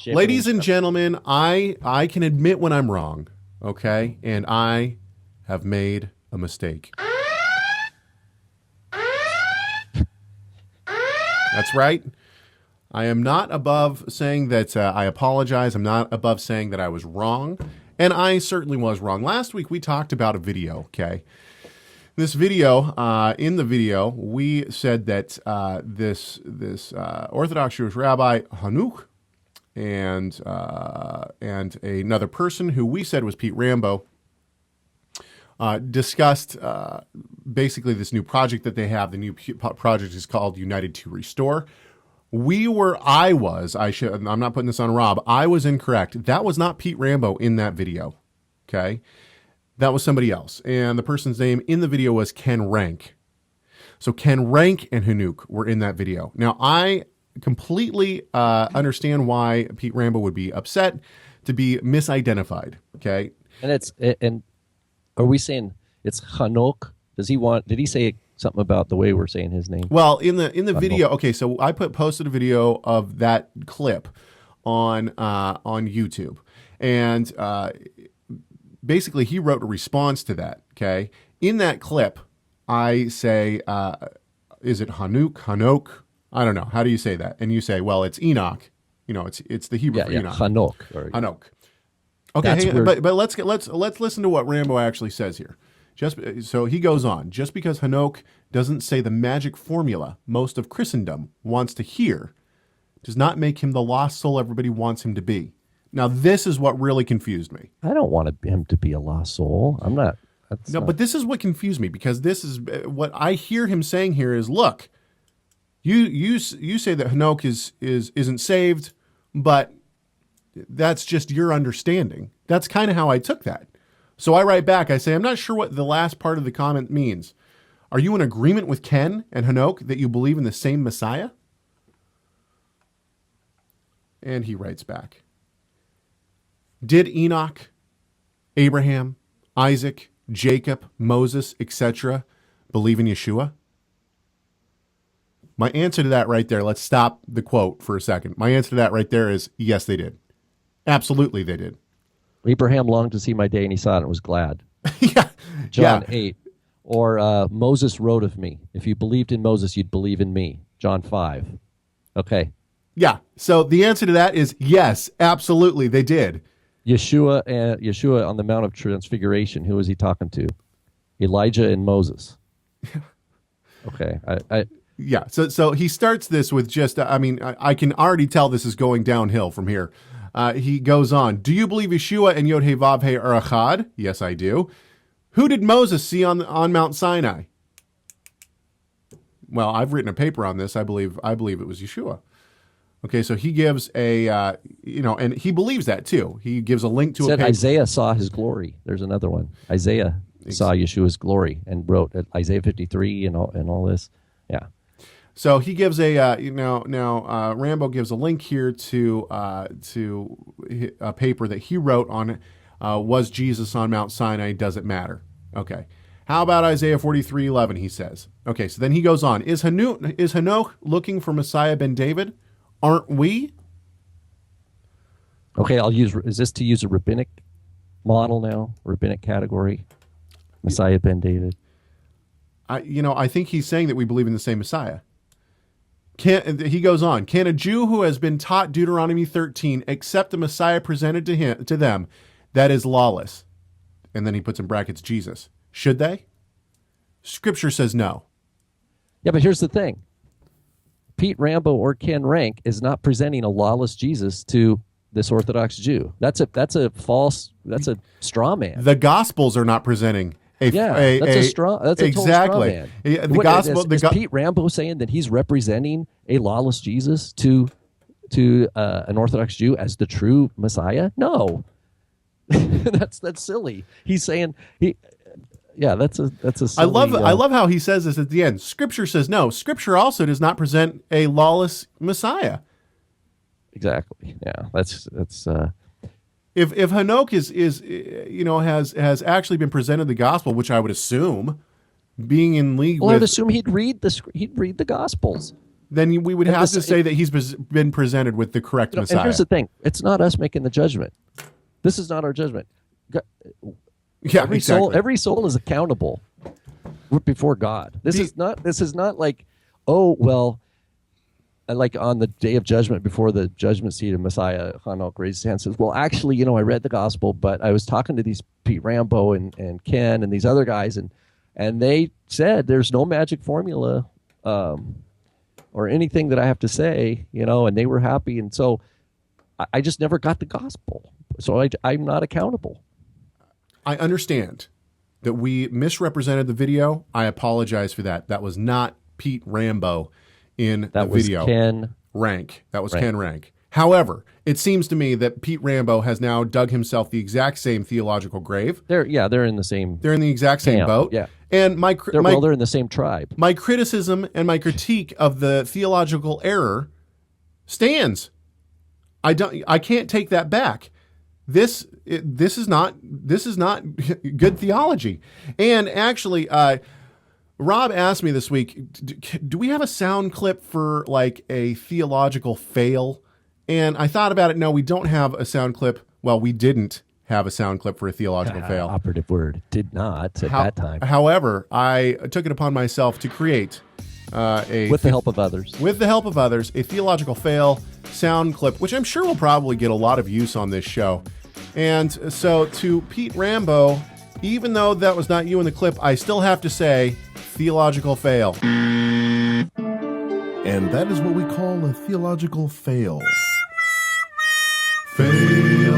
Ladies and gentlemen, I can admit when I'm wrong, okay? And I have made a mistake. That's right. I am not above saying that I apologize. I'm not above saying that I was wrong. And I certainly was wrong. Last week we talked about a video, okay? This video, in the video, we said that this Orthodox Jewish rabbi, Hanuk, and another person who we said was Pete Rambo, discussed basically this new project that they have. The new project is called United to Restore. I'm not putting this on Rob. I was incorrect. That was not Pete Rambo in that video. Okay. That was somebody else. And the person's name in the video was Ken Rank. So Ken Rank and Hanuk were in that video. Now, I completely understand why Pete Rambo would be upset to be misidentified. Okay. And are we saying it's Hanok? Did he say something about the way we're saying his name? Well, in the video, okay, so I posted a video of that clip on YouTube, and basically he wrote a response to that. Okay, in that clip, I say, "Is it Hanok? I don't know. How do you say that?" And you say, "Well, it's Enoch. You know, it's the Hebrew for Enoch. Hanok. Okay, but let's listen to what Rambo actually says here. So he goes on. Just because Hanok doesn't say the magic formula most of Christendom wants to hear does not make him the lost soul everybody wants him to be. Now, this is what really confused me. I don't want him to be a lost soul. I'm not. But this is what confused me, because this is what I hear him saying here is, look, you say that Hanok isn't saved, but that's just your understanding. That's kind of how I took that. So I write back, I say, I'm not sure what the last part of the comment means. Are you in agreement with Ken and Hanok that you believe in the same Messiah? And he writes back, did Enoch, Abraham, Isaac, Jacob, Moses, etc. believe in Yeshua? My answer to that right there, let's stop the quote for a second. My answer to that right there is, yes, they did. Absolutely, they did. Abraham longed to see my day, and he saw it and was glad. Yeah. John 8. Or Moses wrote of me. If you believed in Moses, you'd believe in me. John 5. Okay. Yeah. So the answer to that is yes, absolutely, they did. Yeshua on the Mount of Transfiguration, who was he talking to? Elijah and Moses. Okay. Yeah. So he starts this with just, I can already tell this is going downhill from here. He goes on, do you believe Yeshua and Yod-Heh-Vav-Heh are Echad? Yes, I do. Who did Moses see on Mount Sinai? Well, I've written a paper on this. I believe it was Yeshua. Okay, so he gives and he believes that too. He gives a link to a paper. Isaiah saw his glory. There's another one. Isaiah saw Yeshua's glory and wrote Isaiah 53 and all this. Yeah. So he gives Rambo gives a link here to a paper that he wrote on was Jesus on Mount Sinai, does it matter? Okay. How about Isaiah 43:11, he says. Okay, so then he goes on. Is Hanok looking for Messiah ben David? Aren't we? Okay, is this to use a rabbinic model now? Rabbinic category? Messiah ben David? I think he's saying that we believe in the same Messiah. He goes on, can a Jew who has been taught Deuteronomy 13 accept the Messiah presented to them that is lawless? And then he puts in brackets Jesus. Should they? Scripture says no. Yeah, but here's the thing. Pete Rambo or Ken Rank is not presenting a lawless Jesus to this Orthodox Jew. That's a straw man. The Gospels are not presenting that's a total straw man. Is Pete Rambo saying that he's representing a lawless Jesus to an Orthodox Jew as the true Messiah? No, that's silly. He's saying that's a silly, I love how he says this at the end. Scripture says no. Scripture also does not present a lawless Messiah. Exactly. Yeah, that's. If Hanok has actually been presented the gospel, which I would assume, being in league with, I would assume he'd read the Gospels. then we would have to say that he's been presented with the correct Messiah. And here's the thing. It's not us making the judgment. This is not our judgment. Yeah, every soul is accountable before God. This is not like, oh, well, like on the day of judgment before the judgment seat of Messiah, Hanok raised his hand and says, well, actually, I read the gospel, but I was talking to these Pete Rambo and Ken and these other guys, and they said there's no magic formula or anything that I have to say, and they were happy. And so I just never got the gospel. So I'm not accountable. I understand that we misrepresented the video. I apologize for that. That was not Pete Rambo in the video. That was Ken Rank. That was Ken Rank. However, it seems to me that Pete Rambo has now dug himself the exact same theological grave. They're in the same. They're in the exact same boat. Yeah. And they're in the same tribe. My criticism and my critique of the theological error stands. I can't take that back. This is not good theology. And actually, Rob asked me this week, do we have a sound clip for like a theological fail? And I thought about it. No, we don't have a sound clip. Well, we didn't have a sound clip for a theological fail. Operative word. Did not at that time. However, I took it upon myself to create with the help of others. With the help of others, a theological fail sound clip, which I'm sure will probably get a lot of use on this show. And so to Pete Rambo, even though that was not you in the clip, I still have to say theological fail. And that is what we call a theological fail. Fail.